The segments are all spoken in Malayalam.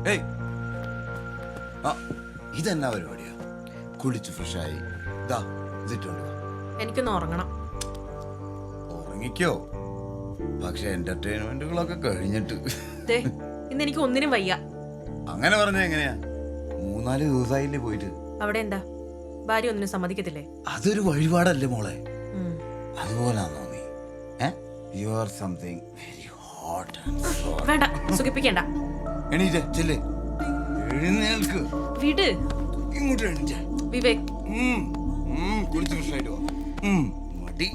ഏയ് ആ ഇതെന്നാ പരിപാടിയാ? കുളിച്ച് ഫ്രഷായി ഇതാ ഇതിട്ടുണ്ട്. എനിക്കൊന്ന് ഉറങ്ങണം. ഉറങ്ങിക്കോ, പക്ഷെ എന്റർടൈൻമെന്റുകളൊക്കെ കഴിഞ്ഞിട്ട്. ഇന്ന് എനിക്ക് ഒന്നിനും വയ്യ. അങ്ങനെ പറഞ്ഞ എങ്ങനെയാ? 3-4 ദിവസമായില്ലേ പോയിട്ട്? അവിടെ എന്താ ഭാര്യ ഒന്നിനും സമ്മതിക്കത്തില്ലേ? അതൊരു വഴിപാടല്ലേ മോളെ, അതുപോലാണോ നീ? You are something very hot. വേണ്ട, സുഖിപ്പിക്കണ്ട. എണീറ്റേ ചെല്ലേ, എഴുന്നേൽക്ക്. വിട്. ഇങ്ങോട്ട് എണീറ്റേ. വിവേക്, കുളിച്ച് ഫ്രഷായിട്ട് മടി.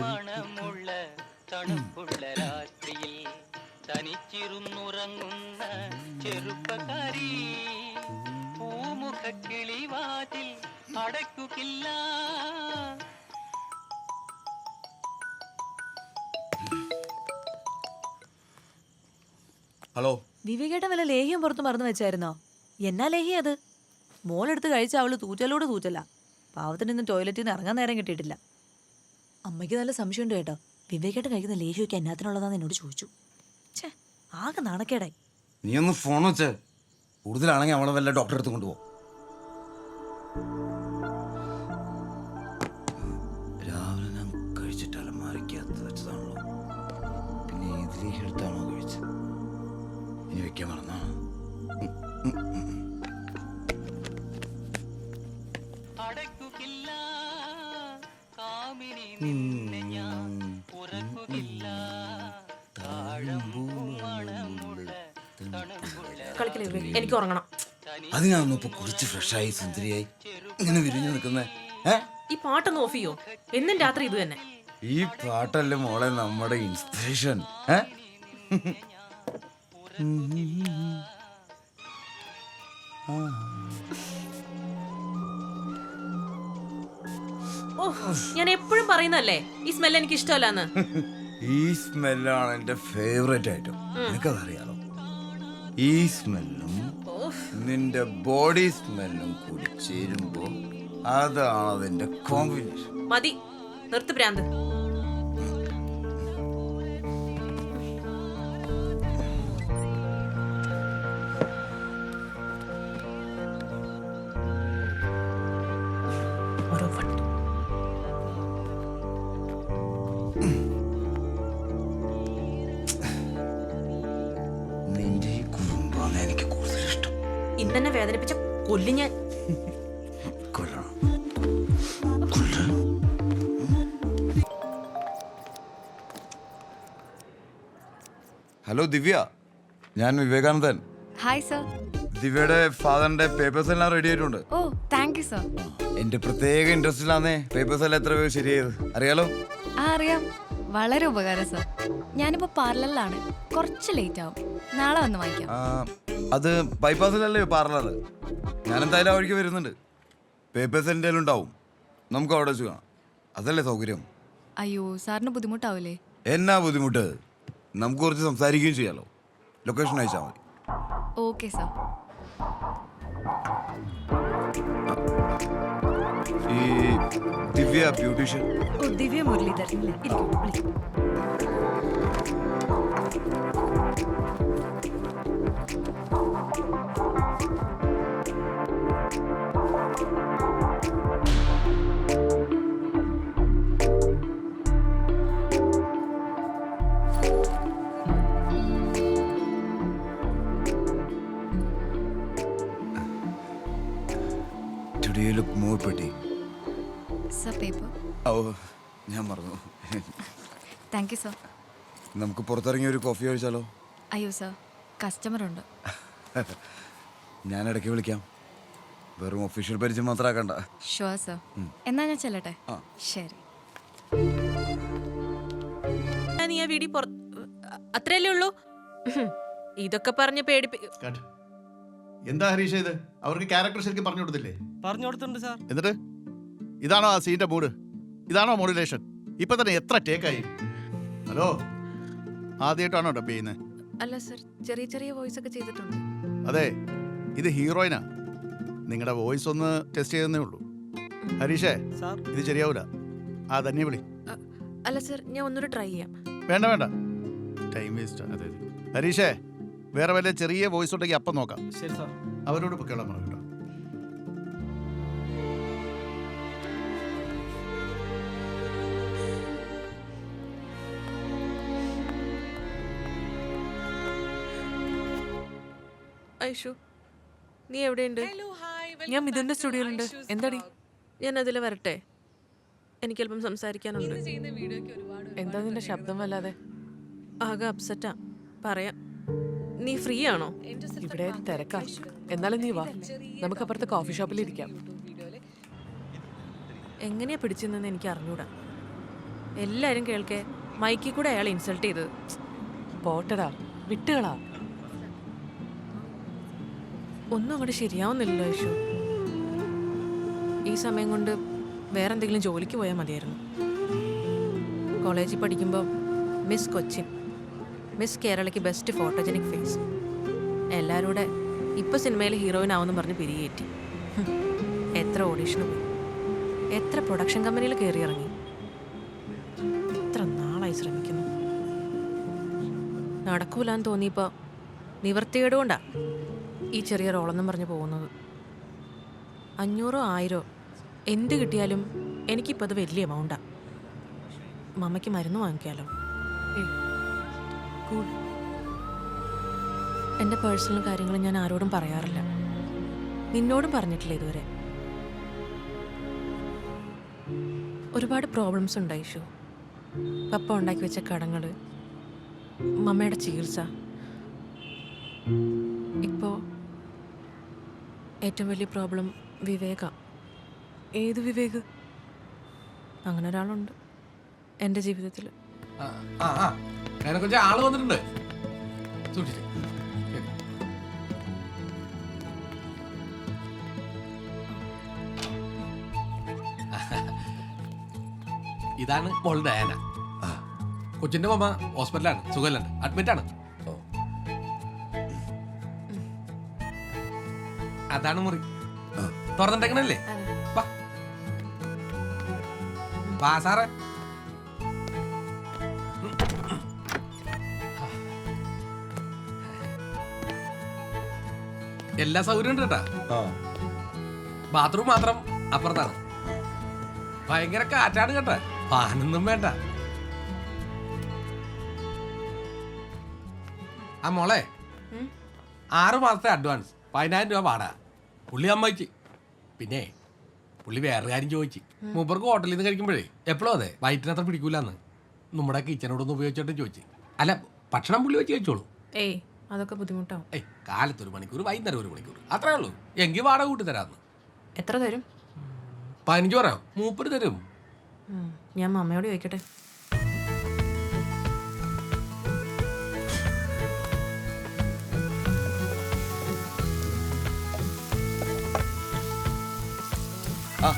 മണമുള്ള തണുപ്പുള്ള രാത്രിയിൽ തനിച്ചിരുന്നുറങ്ങുന്ന ചെറുപ്പക്കാരി പൂമുഖ കിളിവാതിൽ അടയ്ക്കുകില്ല. ഹലോ വിവേകേട്ടൻ വല്ല ലേഹ്യം പുറത്ത് മറന്നു വെച്ചായിരുന്നോ? എന്നാ ലേഹ്യം അത്? മോളെടുത്ത് കഴിച്ച അവള് തൂറ്റലോട് തൂറ്റല. പാവത്തിന് ഇന്ന് ടോയ്ലറ്റിൽ നിന്ന് ഇറങ്ങാൻ നേരം കിട്ടിയിട്ടില്ല. അമ്മയ്ക്ക് നല്ല സംശയമുണ്ട് കേട്ടോ. വിവേകേട്ടൻ കഴിക്കുന്ന ലേഹ്യമൊക്കെ എന്നാത്തിനുള്ളതാന്ന് എന്നോട് ചോദിച്ചു. ഛേ, ആകെ നാണക്കേടായി. നീ ഒന്ന് ഫോൺ വെച്ചേ. കൂടുതലാണെങ്കിൽ അവളെ വല്ല ഡോക്ടറെ അടുത്ത് കൊണ്ടുപോ. രാവിലെ ഞാൻ കഴിച്ചിട്ട് അലമാരയ്ക്കകത്ത് വെച്ചതാണല്ലോ, പിന്നെ ഏതിലേക്ക് എടുത്താണോ കഴിച്ചത്? ഇനി വെക്കാൻ മറന്നാ? അടയ്ക്കുകില്ല കാമിനി നിന്നെ ഞാൻ ഉറക്കുകില്ല. കളിക്കില്ല വിവേക്, എനിക്ക് ഉറങ്ങണം. അതിനാണോ ഇപ്പൊ കുളിച്ച് ഫ്രഷായി സുന്ദരിയായി ഇങ്ങനെ വിരിഞ്ഞു നിൽക്കുന്നേ? ഈ പാട്ടൊന്ന് ഓഫ് ചെയ്യോ? എന്നും രാത്രി ഇത് തന്നെ. ഈ പാട്ടല്ലേ മോളെ നമ്മുടെ ഇൻസ്പിറേഷൻ. ഓ, ഞാൻ എപ്പോഴും പറയുന്നല്ലേ ഈ സ്മെൽ എനിക്ക് ഇഷ്ടമല്ലാന്ന്. ഈ സ്മെല്ലാണ് എന്റെ ഫേവറേറ്റ് ഐറ്റം. നിനക്കതറിയാലോ. ഈ സ്മെല്ലും നിന്റെ ബോഡി സ്മെല്ലും കൂടി ചേരുമ്പോ അതാണ് അതിന്റെ കോമ്പിനേഷൻ. മതി, നിർത്ത് ഭ്രാന്ത്. നിന്റെ ഈ കുറുമ്പാണ് എനിക്ക് കൂടുതൽ ഇഷ്ടം. ഇന്നെന്നെ വേദനിപ്പിച്ച കൊല്ലി ഞാൻ. കൊല്ലണം. ഹലോ ദിവ്യ, ഞാൻ വിവേകാനന്ദൻ. Hi sir. ദിവ്യയുടെ ഫാദറിന്റെ പേപ്പേഴ്സ് എല്ലാം റെഡി ആയിട്ടുണ്ട്. ഓ താങ്ക് യു സർ. എന്റെ പ്രത്യേക ഇൻട്രസ്റ്റിലാന്നേ പേപ്പേഴ്സ് എല്ലാം എത്ര പേര് ശരിയായത് അറിയാലോ? ആ അറിയാം, വളരെ ഉപകാരം സർ. ഞാനിപ്പോ പാർലറിലാണ്, കുറച്ച് ലേറ്റ് ആവും. നാളെ വന്ന് വാങ്ങിക്കാം. അത് ബൈപ്പാസിലല്ലേ പാർലർ? ഞാൻ എന്തായാലും അവിടേക്ക് വരുന്നുണ്ട്. പേപ്പേഴ്സ് എൻ്റെ ഉണ്ടാവും, നമുക്ക് അവിടെ വെച്ച് കാണാം. അതല്ലേ സൗകര്യം? അയ്യോ സാറിന് ബുദ്ധിമുട്ടാവൂലേ? എന്നാ ബുദ്ധിമുട്ട്? നമുക്ക് കുറച്ച് സംസാരിക്കുകയും ചെയ്യാലോ. ലൊക്കേഷൻ അയച്ചാൽ മതി. Okay sir. ഈ ദിവ്യ ബ്യൂട്ടീഷ്യൻ. ഓ, ദിവ്യ മുരളീധരൻ അല്ലേ? ഇരിക്കൂ, വിളിക്കൂ. Today you look more pretty. Sir paper. ഓ, ഞാൻ മറന്നു. Thank you sir. നമുക്ക് പുറത്തിറങ്ങി ഒരു കോഫി കഴിച്ചാലോ? അയ്യോ സർ, കസ്റ്റമർ ഉണ്ട്. ഞാൻ ഇടയ്ക്ക് വിളിക്കാം. വെറും ഒഫീഷ്യൽ പരിചയം മാത്രമാക്കണ്ട. Sure sir. എന്നാ ഞാൻ ചെല്ലട്ടെ? ശരി. നീ ആ വീടി അത്രയല്ലേ ഉള്ളൂ. ഇതൊക്കെ പറഞ്ഞ് എന്താ ഹരീഷ ഇത്? അവർക്ക് ക്യാരക്ടർ ശരിക്കും പറഞ്ഞു കൊടുത്തില്ലേ? പറഞ്ഞു കൊടുത്തിട്ടുണ്ട് സാർ. എന്നിട്ട് ഇതാണോ ആ സീന്റെ മൂഡ്? ഇതാണോ മോഡുലേഷൻ? ഇപ്പൊ തന്നെ എത്ര ടേക്കായി? ഹലോ, ആദ്യമായിട്ടാണോ ഡബ് ചെയ്യുന്നത്? അല്ല സർ, ചെറിയ ചെറിയ വോയിസ് ഒക്കെ ചെയ്തിട്ടുണ്ട്. അതെ ഇത് ഹീറോയിനാ. നിങ്ങളുടെ വോയിസ് ഒന്ന് ടെസ്റ്റ് ചെയ്തേ ഉള്ളൂ. ഹരീഷേ, ഇത് ശരിയാവൂല. ആ തന്നെ വിളി. അല്ല സർ, ഞാൻ ഒന്നുകൂടെ ട്രൈ ചെയ്യാം. വേണ്ട വേണ്ട, ടൈം വേസ്റ്റ്. ഹരീഷേ, വേറെ വല്ല ചെറിയ വോയിസ് ഉണ്ടെങ്കിൽ അപ്പം നോക്കാം. ശരി സാർ. അവരോട് പൊക്കേളാൻ പറഞ്ഞു കേട്ടോ. ഐഷു, നീ എവിടെയുണ്ട്? ഞാൻ മിഥുന്റെ സ്റ്റുഡിയോയിലുണ്ട്. എന്താടി? ഞാൻ അതിൽ വരട്ടെ? എനിക്കല്പം സംസാരിക്കാനുണ്ട്. എന്താ നിന്റെ ശബ്ദം വല്ലാതെ? ആകെ അപ്സെറ്റാ. പറയാം. നീ ഫ്രീ ആണോ? ഇവിടെ തിരക്കാ. എന്നാലും നീ വാ, നമുക്ക് അപ്പുറത്തെ കോഫി ഷോപ്പിൽ ഇരിക്കാം. എങ്ങനെയാ പിടിച്ചെന്ന് എനിക്ക് അറിഞ്ഞൂടാ. എല്ലാരും കേൾക്കെ മൈക്കിൽ കൂടെ അയാൾ ഇൻസൾട്ട് ചെയ്തത്. പോട്ടടാ, വിട്ടുകളാ. ഒന്നും അങ്ങോട്ട് ശരിയാവുന്നില്ലല്ലോ ഐഷു. ഈ സമയം കൊണ്ട് വേറെ എന്തെങ്കിലും ജോലിക്ക് പോയാൽ മതിയായിരുന്നു. കോളേജിൽ പഠിക്കുമ്പോൾ മിസ് കൊച്ചിൻ, മിസ് കേരളയ്ക്ക് ബെസ്റ്റ് ഫോട്ടോജനിക് ഫേസ്, എല്ലാവരും കൂടെ ഇപ്പം സിനിമയിൽ ഹീറോയിൻ ആവുമെന്ന് പറഞ്ഞ് പിരികേറ്റി. എത്ര ഓഡീഷന് പോയി, എത്ര പ്രൊഡക്ഷൻ കമ്പനിയിൽ കയറി ഇറങ്ങി. എത്ര നാളായി ശ്രമിക്കുന്നു. നടക്കൂലെന്ന് തോന്നിയപ്പോൾ നിവർത്തികേട് കൊണ്ടാ ഈ ചെറിയ റോളെന്നും പറഞ്ഞ് പോകുന്നത്. 500 1000 എന്ത് കിട്ടിയാലും എനിക്കിപ്പോൾ അത് വലിയ എമൗണ്ടാണ്. മമ്മയ്ക്ക് മരുന്ന് വാങ്ങിക്കാലോ. എൻ്റെ പേഴ്സണൽ കാര്യങ്ങൾ ഞാൻ ആരോടും പറയാറില്ല. നിന്നോടും പറഞ്ഞിട്ടില്ല ഇതുവരെ. ഒരുപാട് പ്രോബ്ലംസ് ഉണ്ട് ഐഷു. പപ്പ ഉണ്ടാക്കി വെച്ച കടങ്ങൾ, മമ്മയുടെ ചികിത്സ, ഇപ്പോൾ ഏറ്റവും വലിയ പ്രോബ്ലം വിവേക. ഏത് വിവേക്? അങ്ങനെ ഒരാളുണ്ട് എൻ്റെ ജീവിതത്തിൽ. കുറച്ച് ആള് വന്നിട്ടുണ്ട്. സൂക്ഷിച്ച്. ഇതാണ് മോൾ ഡയാന. കൊച്ചിന്റെ മമ്മ ഹോസ്പിറ്റലാണ്, സുഖല്ലാണ്, അഡ്മിറ്റ് ആണ്. അതാണ് മുറി. തുറന്നിട്ടേക്കണല്ലേ? വാ സാറേ. എല്ലാ സൗകര്യം ഉണ്ട് കേട്ടാ. ബാത്റൂം മാത്രം അപ്പുറത്താണ്. ഭയങ്കര കാറ്റാണ് കേട്ടാ. ഫാനൊന്നും വേണ്ട. ആ മോളെ, 6 മാസത്തെ അഡ്വാൻസ് 10,000 രൂപ വാടാ. പുള്ളി അമ്മയ്ക്ക്. പിന്നെ പുള്ളി വേറെ കാര്യം ചോദിച്ചു. മൂപ്പർക്ക് ഹോട്ടലിൽ നിന്ന് കഴിക്കുമ്പോഴേ എപ്പോഴും അതെ വയറ്റിനത്ര പിടിക്കൂലെന്ന്. നമ്മുടെ കിച്ചനോടൊന്ന് ഉപയോഗിച്ചോട്ടും ചോദിച്ചു. അല്ല, ഭക്ഷണം പുള്ളി വെച്ച് കഴിച്ചോളൂ. ഏയ് അതൊക്കെ ബുദ്ധിമുട്ടാവും. ഏയ് കാലത്ത് 1 മണിക്കൂർ, വൈകുന്നേരം 1 മണിക്കൂർ, അത്രേ ഉള്ളൂ. എങ്കിൽ വാടക കൂട്ടി തരാമെന്ന്. എത്ര തരും? 15 പറയാം, മൂപ്പര് തരും. ഞാൻ മമ്മയോട് ചോദിക്കട്ടെ. ആ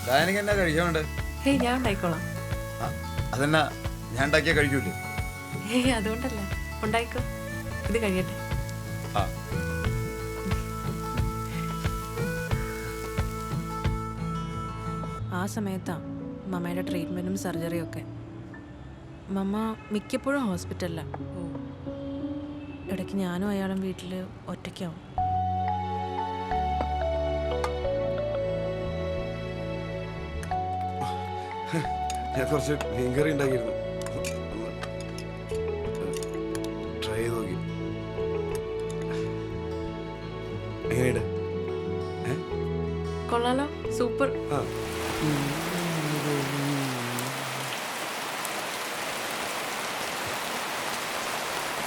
ഡാനിക്ക് എന്നാ കഴിക്കാനുണ്ട്? ഹേയ്, ഞാൻ ഉണ്ടായിക്കോളാം. അതെന്നാ ഞാൻ ഉണ്ടാക്കിയാൽ കഴിക്കൂലേ? ഹേയ്, അതുകൊണ്ടല്ല, ഉണ്ടായിക്കോ. ഇത് കഴിയട്ടെ. ആ ആ സമയത്താ മമ്മയുടെ ട്രീറ്റ്മെൻറ്റും സർജറിയും ഒക്കെ. മമ്മ മിക്കപ്പോഴും ഹോസ്പിറ്റലിലാണ്. ഇടയ്ക്ക് ഞാനും അയാളും വീട്ടിൽ ഒറ്റയ്ക്കാവും. ഞാൻ കുറച്ച് മീൻകറി ഉണ്ടാക്കിയിരുന്നു, ട്രൈ ചെയ്ത് നോക്കി. എങ്ങനെയുണ്ട്? കൊള്ളാലോ, സൂപ്പർ. ആ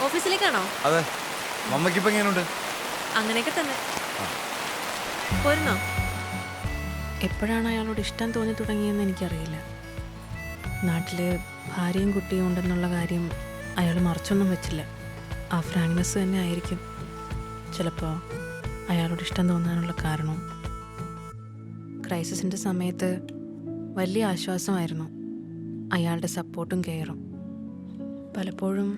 ഓഫീസിലേക്കാണോ? അതെ. മമ്മയ്ക്കിപ്പോൾ എങ്ങനെയുണ്ട്? അങ്ങനെയൊക്കെ തന്നെ. പോരുന്നോ? എപ്പോഴാണ് അയാളോട് ഇഷ്ടം തോന്നി തുടങ്ങിയെന്ന് എനിക്കറിയില്ല. നാട്ടിൽ ഭാര്യയും കുട്ടിയും ഉണ്ടെന്നുള്ള കാര്യം അയാൾ മറച്ചൊന്നും വെച്ചില്ല. ആ ഫ്രാങ്ക്നെസ് തന്നെ ആയിരിക്കും ചിലപ്പോൾ അയാളോട് ഇഷ്ടം തോന്നാനുള്ള കാരണവും. ക്രൈസിസിൻ്റെ സമയത്ത് വലിയ ആശ്വാസമായിരുന്നു അയാളുടെ സപ്പോർട്ടും കെയറും. പലപ്പോഴും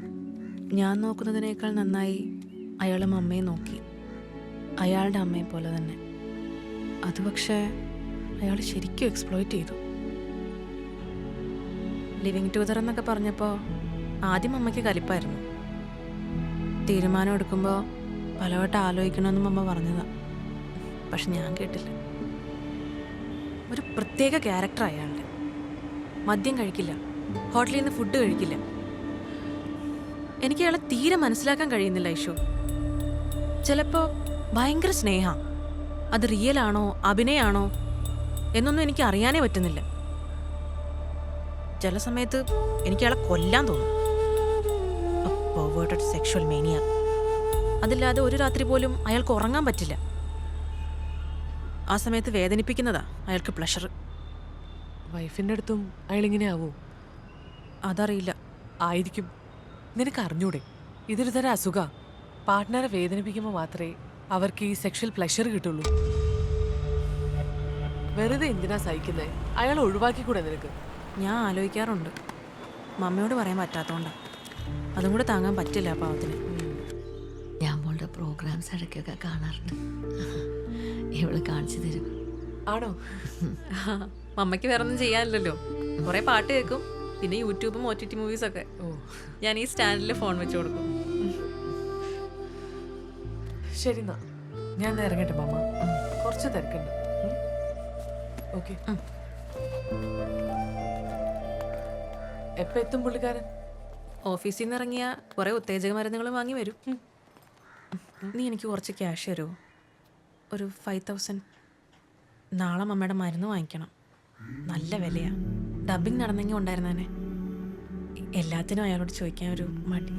ഞാൻ നോക്കുന്നതിനേക്കാൾ നന്നായി അയാൾ അമ്മയെ നോക്കി. അയാളുടെ അമ്മയെ പോലെ തന്നെ. അത് പക്ഷേ അയാൾ ശരിക്കും എക്സ്പ്ലോയിറ്റ് ചെയ്തു. ലിവിങ് ടുഗദർ എന്നൊക്കെ പറഞ്ഞപ്പോൾ ആദ്യം അമ്മയ്ക്ക് കലിപ്പായിരുന്നു. തീരുമാനം എടുക്കുമ്പോൾ പലവട്ടം ആലോചിക്കണമെന്നും അമ്മ പറഞ്ഞതാ. പക്ഷെ ഞാൻ കേട്ടില്ല. ഒരു പ്രത്യേക ക്യാരക്ടർ അയാളുടെ. മദ്യം കഴിക്കില്ല, ഹോട്ടലിൽ നിന്ന് ഫുഡ് കഴിക്കില്ല. എനിക്ക് അയാളെ തീരെ മനസ്സിലാക്കാൻ കഴിയുന്നില്ല ഐഷു. ചിലപ്പോൾ ഭയങ്കര സ്നേഹ, അത് റിയൽ ആണോ അഭിനയാണോ എന്നൊന്നും എനിക്ക് അറിയാനേ പറ്റുന്നില്ല. ചില സമയത്ത് എനിക്ക് അയാളെ കൊല്ലാൻ തോന്നും. Perverted sexual mania. അതില്ലാതെ ഒരു രാത്രി പോലും അയാൾക്ക് ഉറങ്ങാൻ പറ്റില്ല. ആ സമയത്ത് വേദനിപ്പിക്കുന്നതാ അയാൾക്ക് പ്ലഷർ. വൈഫിന്റെ അടുത്തും അയാളിങ്ങനെ ആവോ? അതറിയില്ല. ആയിരിക്കും. നിനക്ക് അറിഞ്ഞൂടെ, ഇതൊരു തരം അസുഖ. പാർട്ട്ണറെ വേദനിപ്പിക്കുമ്പോൾ മാത്രമേ അവർക്ക് ഈ സെക്ഷൽ പ്ലഷർ കിട്ടുള്ളൂ. വെറുതെ എന്തിനാ സഹിക്കുന്നത്? അയാളെ ഒഴിവാക്കിക്കൂടെ നിനക്ക്? ഞാൻ ആലോചിക്കാറുണ്ട്. മമ്മയോട് പറയാൻ പറ്റാത്തോണ്ടാ. അതും കൂടെ താങ്ങാൻ പറ്റില്ല ആ പാവത്തിന്. ഞാൻ മോളുടെ പ്രോഗ്രാംസ് ഇടയ്ക്കൊക്കെ കാണാറുണ്ട്. ഇവള് കാണിച്ചു തരും. ആണോ? മമ്മയ്ക്ക് വേറെ ഒന്നും ചെയ്യാനില്ലല്ലോ. കുറെ പാട്ട് കേൾക്കും, പിന്നെ യൂട്യൂബും OTT മൂവീസൊക്കെ. ഞാൻ ഈ സ്റ്റാൻഡിൽ ഫോൺ വെച്ച് കൊടുക്കും. ശരി എന്നാ ഞാൻ ഇറങ്ങട്ടെ മാമ, കുറച്ച് തിരക്കുണ്ട്. ഓക്കെ. എപ്പോ എത്തും പുള്ളിക്കാരൻ? ഓഫീസിൽ നിന്ന് ഇറങ്ങിയ കുറെ ഉത്തേജക മരുന്നുകൾ വാങ്ങി വരും. നീ എനിക്ക് കുറച്ച് ക്യാഷ് തരുമോ? ഒരു 5000. നാളെ മമ്മയുടെ മരുന്ന് വാങ്ങിക്കണം. നല്ല വിലയാ. ഡബിങ് നടന്നെങ്കിൽ ഉണ്ടായിരുന്നേനെ. എല്ലാത്തിനും അയാളോട് ചോദിക്കാൻ ഒരു മടി.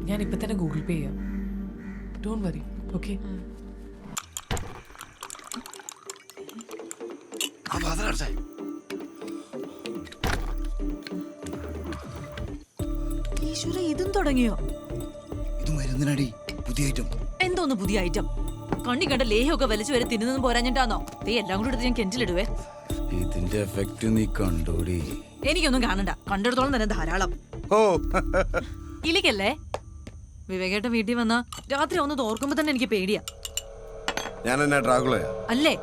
ഞാൻ ഇപ്പൊ തന്നെ ഗൂഗിൾ പേ ചെയ്യാം. Don't worry. ഓക്കെ. ഈശ്വര, ഇതും തുടങ്ങിയോ? ഇത് മരുന്നിനടി പുതിയ ഐറ്റം. എന്തോന്ന് പുതിയ ഐറ്റം? കണ്ണി കണ്ട ലേഹമൊക്കെ വലിച്ചു വരെ തിന്നുന്നതും പോരാഞ്ഞിട്ടാന്നോ ദേ എല്ലാം കൂടി എടുത്ത് ഞാൻ കെഞ്ചിലിടുവേ. ഇതിന്റെ എഫക്റ്റ് നീ കണ്ടോടി? എനിക്കൊന്നും കാണണ്ട, കണ്ടെടുത്തോളം തന്നെ ധാരാളം. ഓ ഇലിക്കല്ലേ വിവേകേട്ടൻ വീട്ടിൽ വന്ന രാത്രി ഒന്ന് തോർക്കുമ്പോ തന്നെ എനിക്ക് പേടിയാ. ഞാൻ എന്നാ ഡ്രാഗുളയാ? അല്ലേ?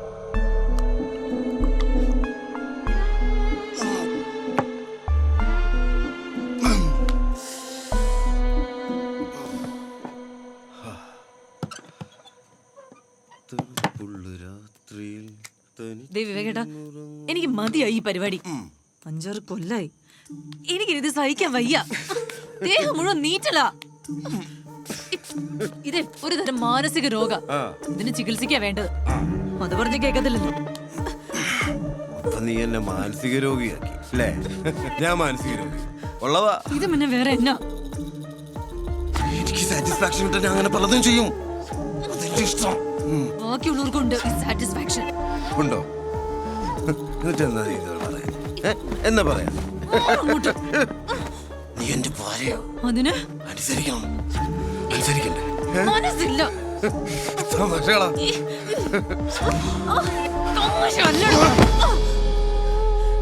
വിവേകേട്ടാ, എനിക്ക് മതിയായി ഈ പരിപാടി. 5-6 കൊല്ലായി. എനിക്കിത് സഹിക്കാൻ വയ്യ. ദേഹം മുഴുവൻ നീറ്റല. ഇത് ഒരു തരം മാനസിക രോഗ. ഇതിന് ചികിത്സിക്കാ വേണ്ടത്. അത് പറഞ്ഞ് കേൾക്കത്തില്ലല്ലോ. നീ എന്നെ മാനസിക രോഗിയാക്കി അല്ലേ? ഞാൻ മാനസിക രോഗി ഉള്ളതാ. ഇത് പിന്നെ വേറെ എന്നാ? എനിക്ക് സാറ്റിസ്ഫാക്ഷൻ കിട്ടാൻ ഞാൻ അങ്ങനെ പലതും ചെയ്യും. അതെന്റെ ഇഷ്ടം. ബാക്കിയുള്ളവർക്കുണ്ട് ഈ സാറ്റിസ്ഫാക്ഷൻ. ഉണ്ടോ? എന്നിട്ട് എന്നാ നീ ഇത് പറയാ? എന്നാ പറയാ? നീ എന്റെ ഭാര്യയോ? അതിന് അനുസരിക്കണം. അനുസരിക്കണ്ടേ? മനസ്സില്ല. തമാശകളാ.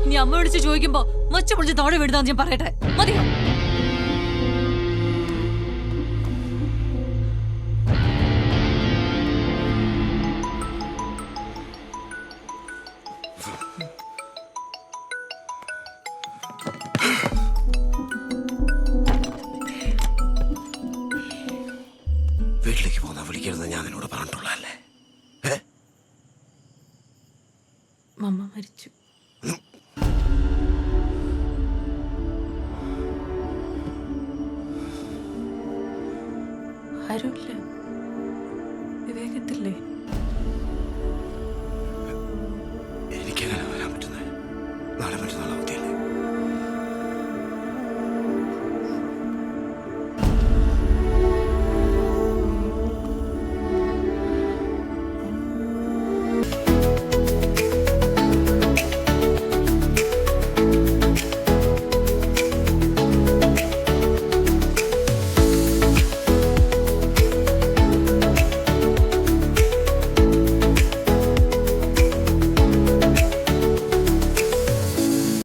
ഇനി അമ്മ വിളിച്ച് ചോദിക്കുമ്പോ മച്ച പൊളിച്ച് താഴെ വീടുതാന്ന് ഞാൻ പറയട്ടെ. മതിയോ? വീട്ടിലേക്ക് പോന്നാ വിളിക്കരുത് ഞാൻ നിന്നോട് പറഞ്ഞിട്ടുള്ളതല്ലേ? മമ്മ മരിച്ചു. ആരുമില്ല. വിവേകത്തില്ലേ?